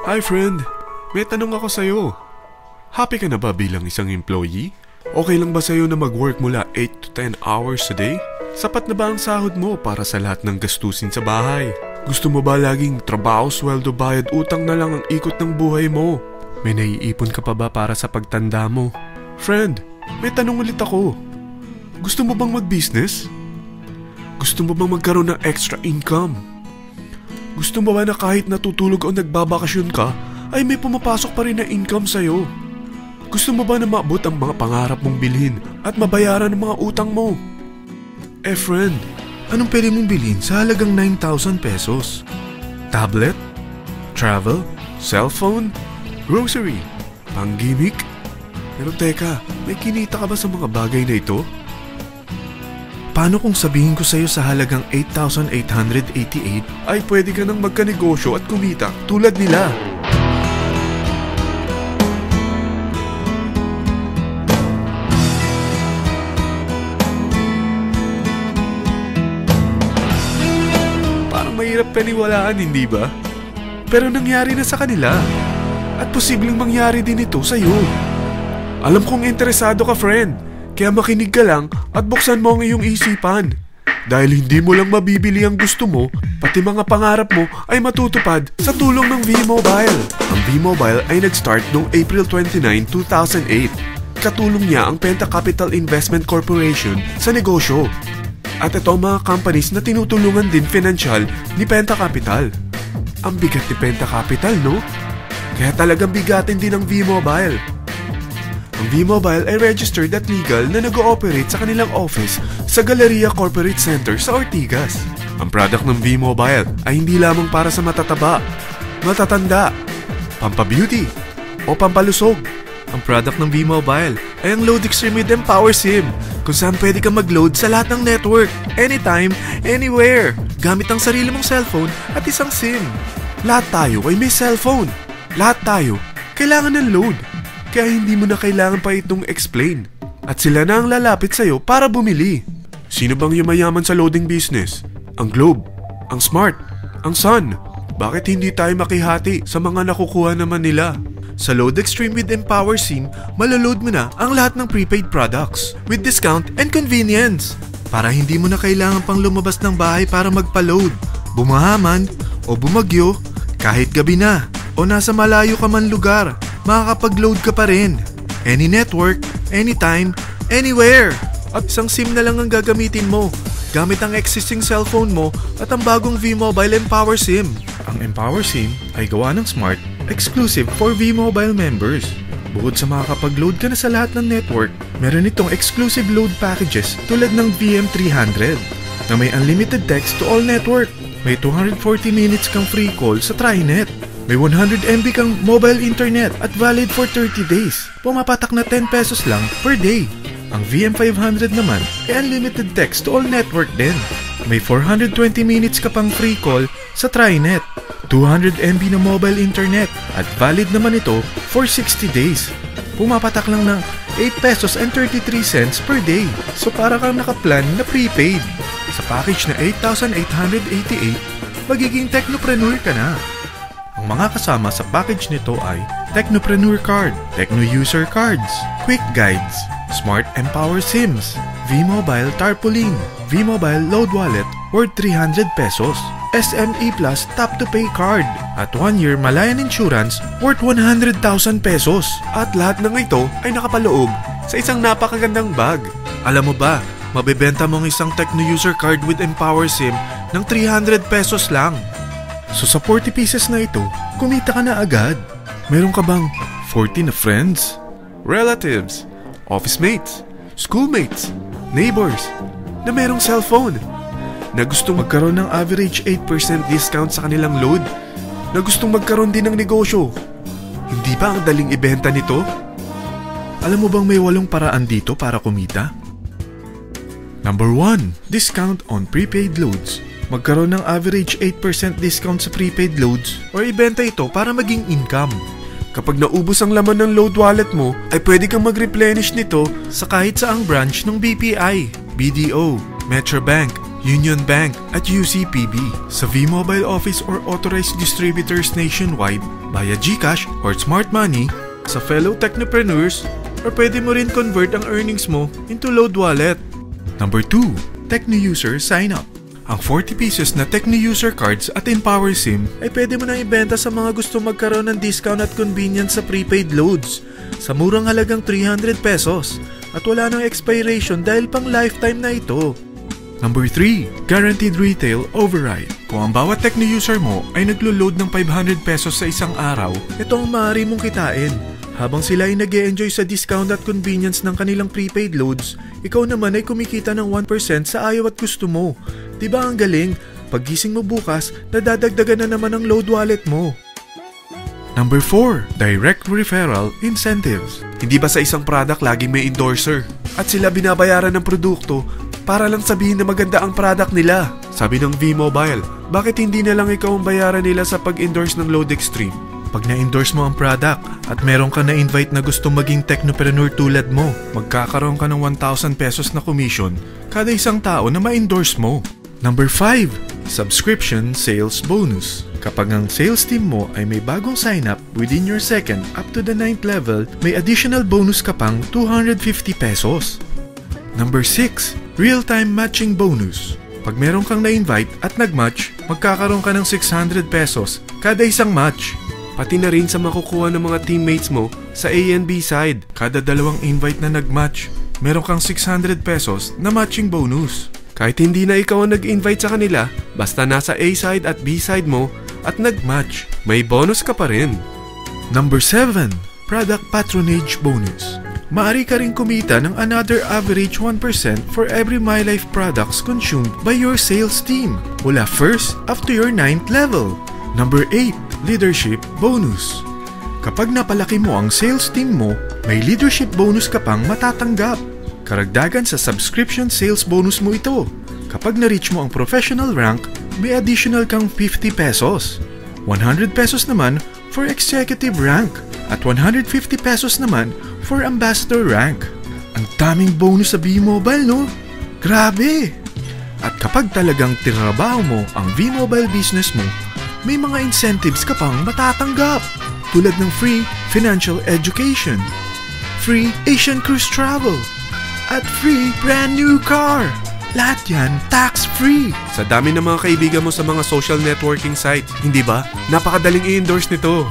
Hi friend, may tanong ako sa'yo. Happy ka na ba bilang isang employee? Okay lang ba sa'yo na mag-work mula 8 to 10 hours a day? Sapat na ba ang sahod mo para sa lahat ng gastusin sa bahay? Gusto mo ba laging trabaho, sweldo, bayad, utang na lang ang ikot ng buhay mo? May naiipon ka pa ba para sa pagtanda mo? Friend, may tanong ulit ako. Gusto mo bang mag-business? Gusto mo bang magkaroon ng extra income? Gusto mo ba na kahit natutulog o nagbabakasyon ka, ay may pumapasok pa rin na income sa'yo? Gusto mo ba na maabot ang mga pangarap mong bilhin at mabayaran ang mga utang mo? Eh friend, anong pwede mong bilhin sa halagang 9,000 pesos? Tablet? Travel? Cellphone? Grocery? Panggimik? Pero teka, may kinita ka ba sa mga bagay na ito? Paano kung sabihin ko sa'yo sa halagang 8,888 ay pwede ka nang magkanegosyo at kumita tulad nila? Parang mahirap paniwalaan, hindi ba? Pero nangyari na sa kanila. At posibleng mangyari din ito sa'yo. Alam kong interesado ka, friend. Kaya makinig ka lang at buksan mo ang iyong isipan. Dahil hindi mo lang mabibili ang gusto mo, pati mga pangarap mo ay matutupad sa tulong ng V-Mobile. Ang V-Mobile ay nag-start noong April 29, 2008. Katulong niya ang Penta Capital Investment Corporation sa negosyo. At ito ang mga companies na tinutulungan din financial ni Penta Capital. Ang bigat ni Penta Capital, no? Kaya talagang bigatin din ang V-Mobile. Ang V-Mobile ay registered at legal na nag-ooperate sa kanilang office sa Galleria Corporate Center sa Ortigas. Ang product ng V-Mobile ay hindi lamang para sa matataba, matatanda, pampabeauty, o pampalusog. Ang product ng V-Mobile ay ang Load Extreme with Empower SIM, kung saan pwede kang mag-load sa lahat ng network, anytime, anywhere, gamit ang sarili mong cellphone at isang SIM. Lahat tayo ay may cellphone. Lahat tayo kailangan ng load. Kaya hindi mo na kailangan pa itong explain. At sila na ang lalapit sa'yo para bumili. Sino bang yumayaman sa loading business? Ang Globe, ang Smart, ang Sun. Bakit hindi tayo makihati sa mga nakukuha naman nila? Sa Load Extreme with Empower SIM, maloload mo na ang lahat ng prepaid products with discount and convenience. Para hindi mo na kailangan pang lumabas ng bahay para magpa-load. Bumahaman o bumagyo, kahit gabi na o nasa malayo ka man lugar, makakapag-load ka pa rin. Any network, anytime, anywhere. At isang SIM na lang ang gagamitin mo, gamit ang existing cellphone mo at ang bagong V-Mobile Empower SIM. Ang Empower SIM ay gawa ng Smart, exclusive for V-Mobile members. Bukod sa makakapag-load ka na sa lahat ng network, meron itong exclusive load packages tulad ng VM300 na may unlimited text to all network. May 240 minutes kang free call sa TriNet. May 100 MB kang mobile internet at valid for 30 days. Pumapatak na 10 pesos lang per day. Ang VM500 naman ay unlimited text to all network din. May 420 minutes ka pang free call sa TriNet. 200 MB na mobile internet at valid naman ito for 60 days. Pumapatak lang ng 8 pesos and 33 cents per day. So para kang nakaplan na prepaid. Sa package na 8,888, magiging technopreneur ka na. Ang mga kasama sa package nito ay Technopreneur Card, Techno User Cards, Quick Guides, Smart Empower SIMs, V-Mobile Tarpaulin, V-Mobile Load Wallet worth 300 pesos, SME Plus Tap to Pay Card, at 1-year Malayan Insurance worth 100,000 pesos. At lahat ng ito ay nakapaloob sa isang napakagandang bag. Alam mo ba, mabebenta mo ang isang Techno User Card with Empower SIM ng 300 pesos lang. So sa 40 pieces na ito, kumita ka na agad. Meron ka bang 40 na friends, relatives, office mates, schoolmates, neighbors na merong cellphone, na gustong magkaroon ng average 8% discount sa kanilang load, na gustong magkaroon din ng negosyo? Hindi ba ang daling ibenta nito? Alam mo bang may 8 paraan dito para kumita? Number 1, discount on prepaid loads. Magkaroon ng average 8% discount sa prepaid loads or ibenta ito para maging income. Kapag naubos ang laman ng load wallet mo, ay pwede kang mag-replenish nito sa kahit saang branch ng BPI, BDO, Metrobank, Union Bank at UCPB, sa V-Mobile office or authorized distributors nationwide, via GCash or Smart Money, sa fellow technopreneurs, or pwede mo rin convert ang earnings mo into load wallet. Number 2, Tecno User Sign Up. Ang 40 pesos na Tecno User Cards at Empower SIM ay pwede mo nang ibenta sa mga gusto magkaroon ng discount at convenience sa prepaid loads sa murang halagang 300 pesos at wala nang expiration dahil pang lifetime na ito. Number 3, Guaranteed Retail Override. Kung ang bawat Tecno user mo ay naglo-load ng 500 pesos sa isang araw, ito ang maaari mong kitain. Habang sila ay nag-e-enjoy sa discount at convenience ng kanilang prepaid loads, ikaw naman ay kumikita ng 1% sa ayaw at gusto mo. Diba ang galing? Paggising mo bukas, nadadagdagan na naman ang load wallet mo. Number 4, Direct Referral Incentives. Hindi ba sa isang product laging may endorser? At sila binabayaran ng produkto para lang sabihin na maganda ang product nila. Sabi ng V-Mobile, bakit hindi na lang ikaw ang bayaran nila sa pag-endorse ng Load Extreme? Pag na-endorse mo ang product at meron ka na-invite na gusto maging technopreneur tulad mo, magkakaroon ka ng 1,000 pesos na commission kada isang tao na ma-endorse mo. Number 5, Subscription Sales Bonus. Kapag ang sales team mo ay may bagong sign-up within your second up to the 9th level, may additional bonus ka pang 250 pesos. Number 6, Real-Time Matching Bonus. Pag meron kang na-invite at nag-match, magkakaroon ka ng 600 pesos kada isang match. Pati na rin sa makukuha ng mga teammates mo sa A and B side. Kada dalawang invite na nag-match, meron kang 600 pesos na matching bonus. Kahit hindi na ikaw ang nag-invite sa kanila, basta nasa A side at B side mo at nag-match, may bonus ka pa rin. Number 7, Product Patronage Bonus. Maaari ka rin kumita ng another average 1% for every MyLife products consumed by your sales team mula 1st up to your 9th level. Number 8, Leadership Bonus. Kapag napalaki mo ang sales team mo, may leadership bonus ka pang matatanggap. Karagdagan sa subscription sales bonus mo ito. Kapag na-reach mo ang professional rank, may additional kang 50 pesos. 100 pesos naman for executive rank at 150 pesos naman for ambassador rank. Ang daming bonus sa V-Mobile, no? Grabe! At kapag talagang tinrabaho mo ang V-Mobile business mo, may mga incentives ka pang matatanggap tulad ng free financial education, free Asian cruise travel, at free brand new car. Lahat yan tax-free. Sa dami ng mga kaibigan mo sa mga social networking site, hindi ba? Napakadaling i-endorse nito.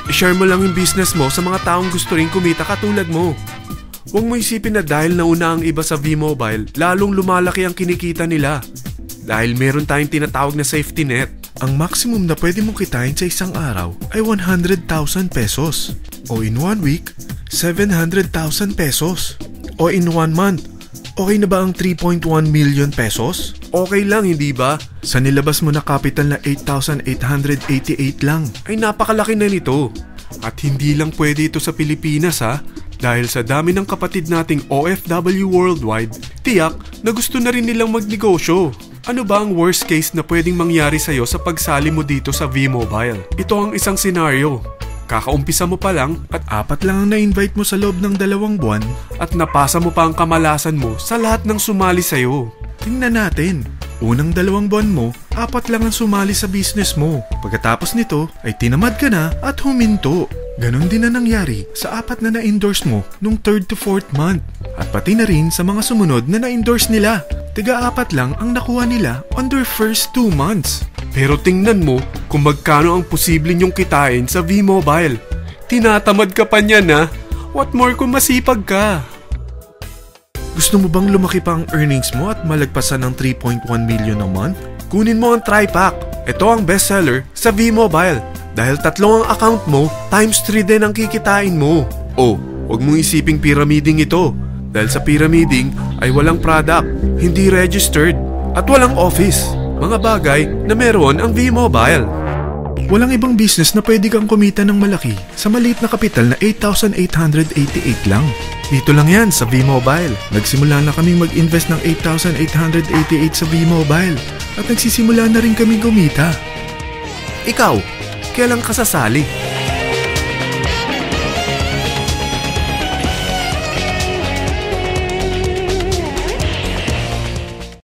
I-share mo lang yung business mo sa mga taong gusto rin kumita katulad mo. Huwag mo isipin na dahil nauna ang iba sa V-Mobile, lalong lumalaki ang kinikita nila. Dahil meron tayong tinatawag na safety net. Ang maximum na pwede mong kitain sa isang araw ay 100,000 pesos. O in 1 week, 700,000 pesos. O in 1 month, okay na ba ang 3.1 million pesos? Okay lang, hindi ba? Sa nilabas mo na capital na 8,888 lang, ay napakalaki na nito. At hindi lang pwede ito sa Pilipinas ha, dahil sa dami ng kapatid nating OFW worldwide, tiyak na gusto na rin nilang magnegosyo. Ano ba ang worst case na pwedeng mangyari sa'yo sa pagsali mo dito sa V-Mobile? Ito ang isang senaryo. Kakaumpisa mo pa lang at 4 lang ang na-invite mo sa loob ng 2 buwan at napasa mo pa ang kamalasan mo sa lahat ng sumali sa'yo. Tingnan natin. Unang 2 buwan mo, 4 lang ang sumali sa business mo. Pagkatapos nito ay tinamad ka na at huminto. Ganon din na nangyari sa 4 na na-endorse mo nung 3rd to 4th month. At pati na rin sa mga sumunod na na-endorse nila. Tiga-4 lang ang nakuha nila on their first 2 months. Pero tingnan mo kung magkano ang posible nyong kitain sa V-Mobile. Tinatamad ka pa niyan ha? What more kung masipag ka? Gusto mo bang lumaki pa ang earnings mo at malagpasan ng 3.1 million a month? Kunin mo ang TriPack. Ito ang bestseller sa V-Mobile. Dahil 3 ang account mo, times 3 din ang kikitain mo. Oh, huwag mong isiping pyramiding ito. Dahil sa pyramiding ay walang product, hindi registered, at walang office. Mga bagay na meron ang V-Mobile. Walang ibang business na pwede kang kumita ng malaki sa maliit na kapital na 8,888 lang. Dito lang yan sa V-Mobile. Nagsimula na kaming mag-invest ng 8,888 sa V-Mobile at nagsisimula na rin kaming kumita. Ikaw, kailan ka sasali?